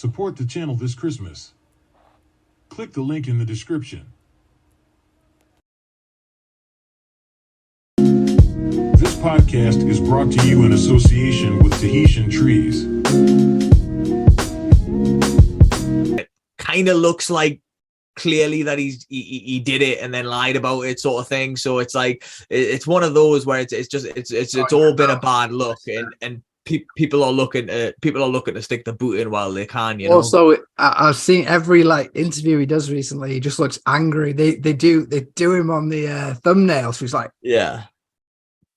Support the channel this Christmas. Click the link in the description. This podcast is brought to you in association with Tahitian Treez. It kind of looks like clearly that he did it and then lied about it, sort of thing. So it's like it's one of those where it's all been a bad look, and people are looking to stick the boot in while they can. You know. Also, I've seen every interview he does recently. He just looks angry. They do him on the thumbnail. So he's like, yeah,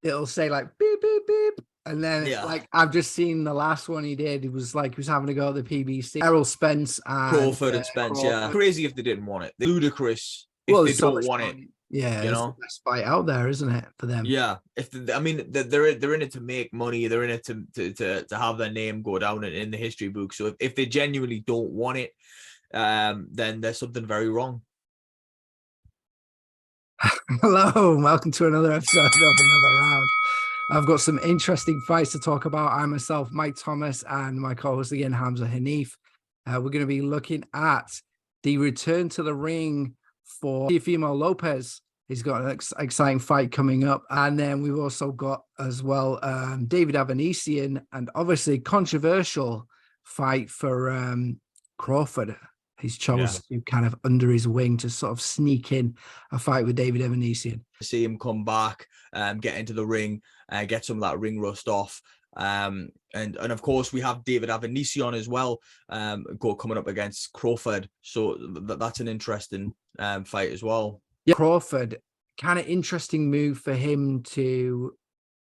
it'll say beep beep beep, and then I've just seen the last one he did. He was having to go at the PBC. Errol Spence and Crawford and Spence. Crawford. Yeah, crazy if they didn't want it. They're ludicrous if they don't want it. Yeah, you it's know, the best fight out there, isn't it, for them? Yeah, they're in it to make money. They're in it to have their name go down in the history book. So if they genuinely don't want it, then there's something very wrong. Hello, and welcome to another episode of Another Round. I've got some interesting fights to talk about. I myself, Mike Thomas, and my co-host again, Hamza Hanif. We're going to be looking at the return to the ring for Teofimo Lopez. He's got an exciting fight coming up. And then we've also got as well David Avanesyan, and obviously controversial fight for Crawford. He's chose to kind of under his wing to sort of sneak in a fight with David Avanesyan. See him come back, get into the ring, get some of that ring rust off. And of course we have David Avanesyan as well, coming up against Crawford. So that's an interesting fight as well. Yeah, Crawford, kind of interesting move for him to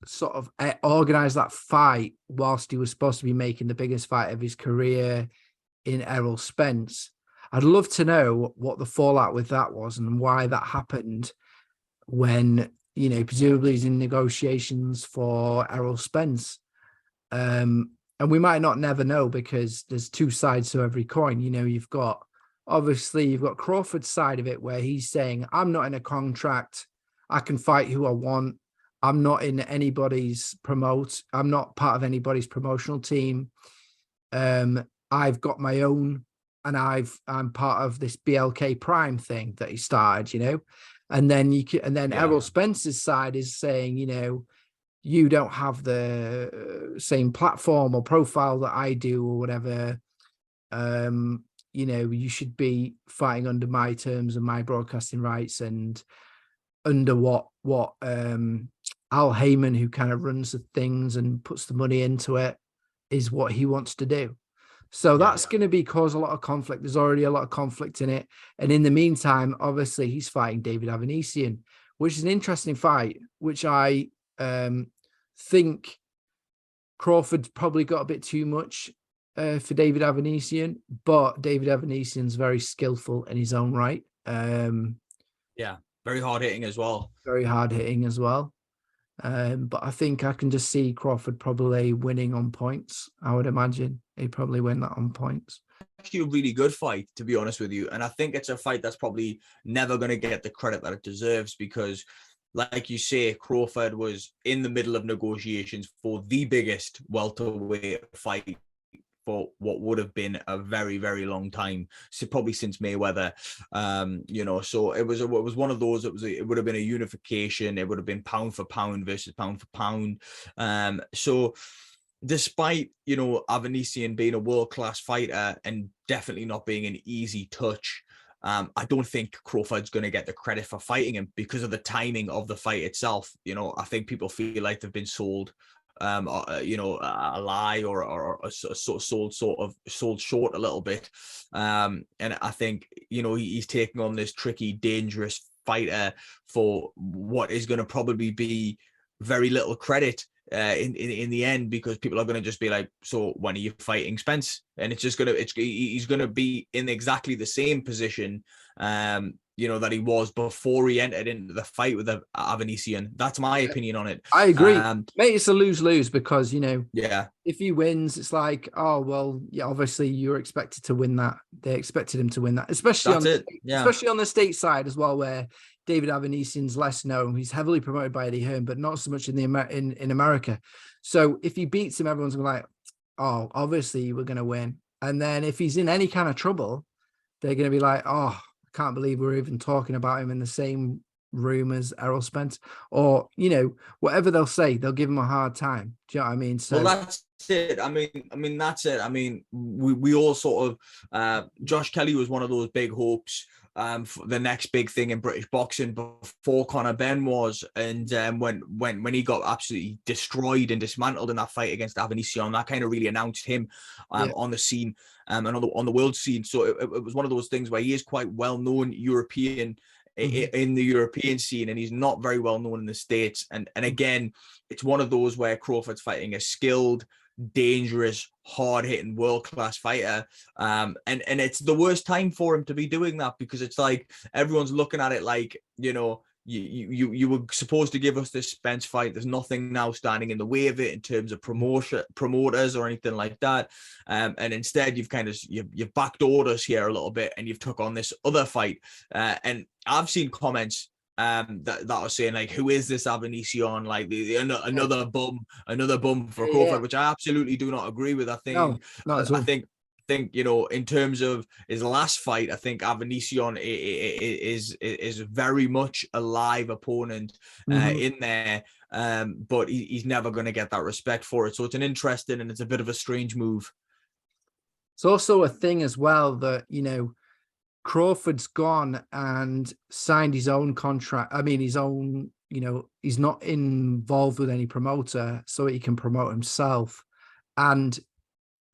sort of organize that fight whilst he was supposed to be making the biggest fight of his career in Errol Spence. I'd love to know what the fallout with that was and why that happened when, presumably he's in negotiations for Errol Spence. And we might not never know because there's two sides to every coin. You've got Crawford's side of it where he's saying, I'm not in a contract. I can fight who I want. I'm not in anybody's I'm not part of anybody's promotional team. I've got my own, and I'm part of this BLK Prime thing that he started, and then Errol Spence's side is saying, you don't have the same platform or profile that I do or whatever. You should be fighting under my terms and my broadcasting rights and under what Al Heyman, who kind of runs the things and puts the money into it, is what he wants to do. So that's going to cause a lot of conflict. There's already a lot of conflict in it. And in the meantime, obviously, he's fighting David Avanesyan, which is an interesting fight, which I think Crawford probably got a bit too much for David Avanesyan, but David Avanesyan's very skillful in his own right. Very hard hitting as well. But I think I can just see Crawford probably winning on points. I would imagine he'd probably win that on points. Actually a really good fight, to be honest with you. And I think it's a fight that's probably never going to get the credit that it deserves because, like you say, Crawford was in the middle of negotiations for the biggest welterweight fight for what would have been a very, very long time, so probably since Mayweather. So it was one of those. It would have been a unification. It would have been pound for pound versus pound for pound. So despite Avanesyan being a world-class fighter and definitely not being an easy touch, I don't think Crawford's going to get the credit for fighting him because of the timing of the fight itself. I think people feel like they've been sold a lie or sold short a little bit. And I think, he's taking on this tricky, dangerous fighter for what is going to probably be very little credit in the end, because people are going to just be like, so when are you fighting Spence? And he's going to be in exactly the same position that he was before he entered into the fight with Avanesyan. That's my opinion on it. I agree. Mate, it's a lose-lose because, if he wins, it's like, oh, well, yeah, obviously you're expected to win that. They expected him to win that, especially on the state side as well, where David Avanesyan's less known. He's heavily promoted by Eddie Hearn, but not so much in America. So if he beats him, everyone's going to be like, oh, obviously we're going to win. And then if he's in any kind of trouble, they're going to be like, oh, I can't believe we're even talking about him in the same room as Errol Spence, or, whatever they'll say, they'll give him a hard time. Do you know what I mean? So well, that's it. I mean, that's it. I mean, we all sort of, Josh Kelly was one of those big hopes for the next big thing in British boxing before Conor Benn was, and when he got absolutely destroyed and dismantled in that fight against Avanesyan, that kind of really announced him on the scene, and on the world scene. So it was one of those things where he is quite well known European. In the European scene, and he's not very well known in the States. And again, it's one of those where Crawford's fighting a skilled, dangerous, hard-hitting, world-class fighter. And it's the worst time for him to be doing that, because it's like everyone's looking at it like, you were supposed to give us this Spence fight. There's nothing now standing in the way of it in terms of promoters or anything like that. And instead, you've backdoored us here a little bit, and you've took on this other fight. And I've seen comments that are saying like, who is this Avanesyan? Like another bum for Crawford, which I absolutely do not agree with. I think no, not at all. I think in terms of his last fight, I think Avanesyan is very much a live opponent in there, but he's never going to get that respect for it. So it's an interesting, and it's a bit of a strange move. It's also a thing as well that, Crawford's gone and signed his own contract. I mean, his own, he's not involved with any promoter, so he can promote himself. And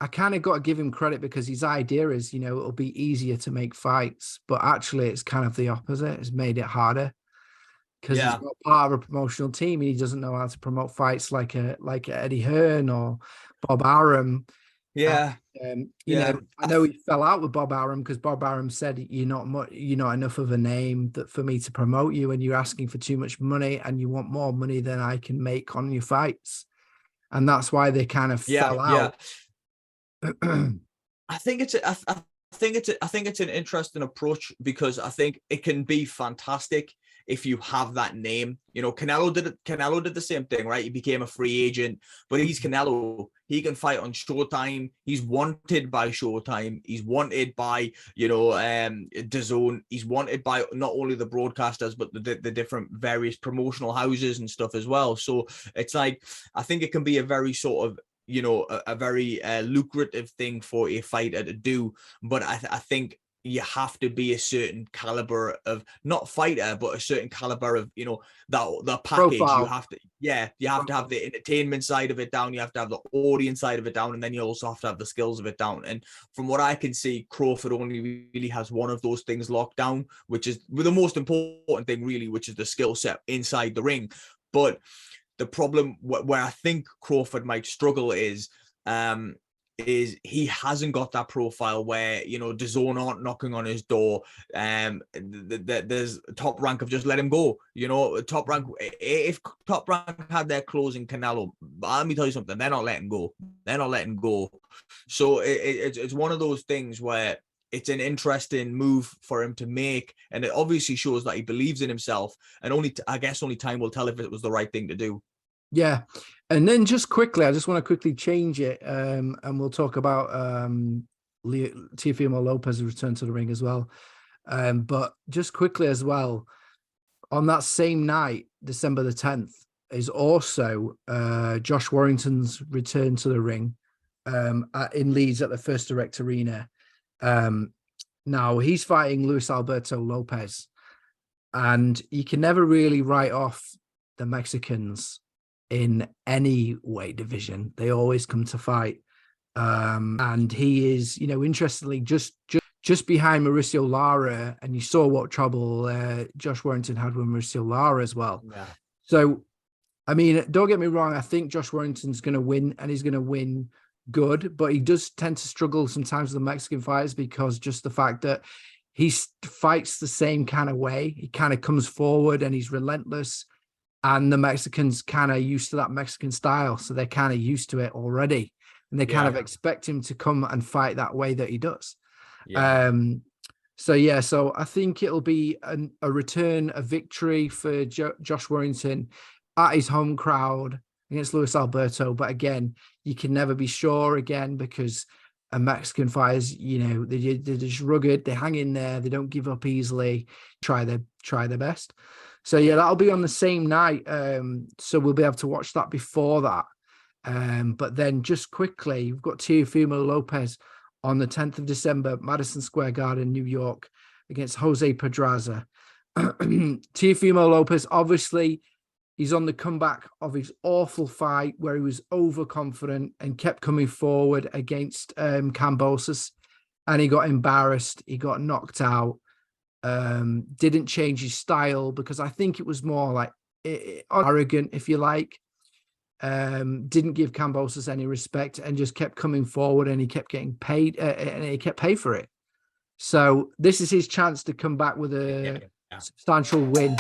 I kind of got to give him credit, because his idea is, it'll be easier to make fights, but actually it's kind of the opposite. It's made it harder, because he's not part of a promotional team, and he doesn't know how to promote fights like Eddie Hearn or Bob Arum. I know he fell out with Bob Arum, because Bob Arum said, you're not enough of a name for me to promote you, and you're asking for too much money, and you want more money than I can make on your fights. And that's why they kind of fell out. I think it's an interesting approach, because I think it can be fantastic if you have that name. Canelo did the same thing, right? He became a free agent, but he's Canelo. He can fight on Showtime. He's wanted by Showtime. He's wanted by, DAZN. He's wanted by not only the broadcasters, but the different various promotional houses and stuff as well. So it's like, I think it can be a very sort of, a very lucrative thing for a fighter to do. But I think you have to be a certain caliber of, not fighter, but a certain caliber of, the package. Profile. You have to have the entertainment side of it down. You have to have the audience side of it down. And then you also have to have the skills of it down. And from what I can see, Crawford only really has one of those things locked down, which is the most important thing really, which is the skill set inside the ring. But the problem where I think Crawford might struggle is he hasn't got that profile where, DAZN aren't knocking on his door. There's Top Rank have just let him go. Top Rank, if Top Rank had their closing Canelo, let me tell you something, they're not letting go. They're not letting go. So it's one of those things where it's an interesting move for him to make, and it obviously shows that he believes in himself, and I guess only time will tell if it was the right thing to do. Yeah. And then just quickly, I just want to quickly change it, and we'll talk about Teofimo Lopez's return to the ring as well. But just quickly as well, on that same night, December the 10th, is also Josh Warrington's return to the ring in Leeds at the First Direct Arena. Now he's fighting Luis Alberto Lopez, and you can never really write off the Mexicans in any weight division. They always come to fight. And he is, interestingly, just behind Mauricio Lara, and you saw what trouble Josh Warrington had with Mauricio Lara as well. Yeah. So, I mean, don't get me wrong, I think Josh Warrington's going to win, and he's going to win good, but he does tend to struggle sometimes with the Mexican fighters, because just the fact that he fights the same kind of way. He kind of comes forward and he's relentless. And the Mexicans kind of used to that Mexican style. So they're kind of used to it already. And they kind of expect him to come and fight that way that he does. Yeah. So I think it'll be a return, a victory for Josh Warrington at his home crowd against Luis Alberto. But again, you can never be sure again, because And Mexican fighters, you know, they're just rugged. They hang in there. They don't give up easily. Try their best. So yeah, that'll be on the same night. So we'll be able to watch that before that. But then just quickly, we've got Teofimo Lopez on the 10th of December, Madison Square Garden, New York, against Jose Pedraza. Teofimo Lopez, obviously, he's on the comeback of his awful fight where he was overconfident and kept coming forward against Kambosos, and he got embarrassed. He got knocked out. Didn't change his style because I think it was more like arrogant, if you like. Didn't give Kambosos any respect and just kept coming forward, and he kept getting paid, and he kept paid for it. So this is his chance to come back with a substantial win.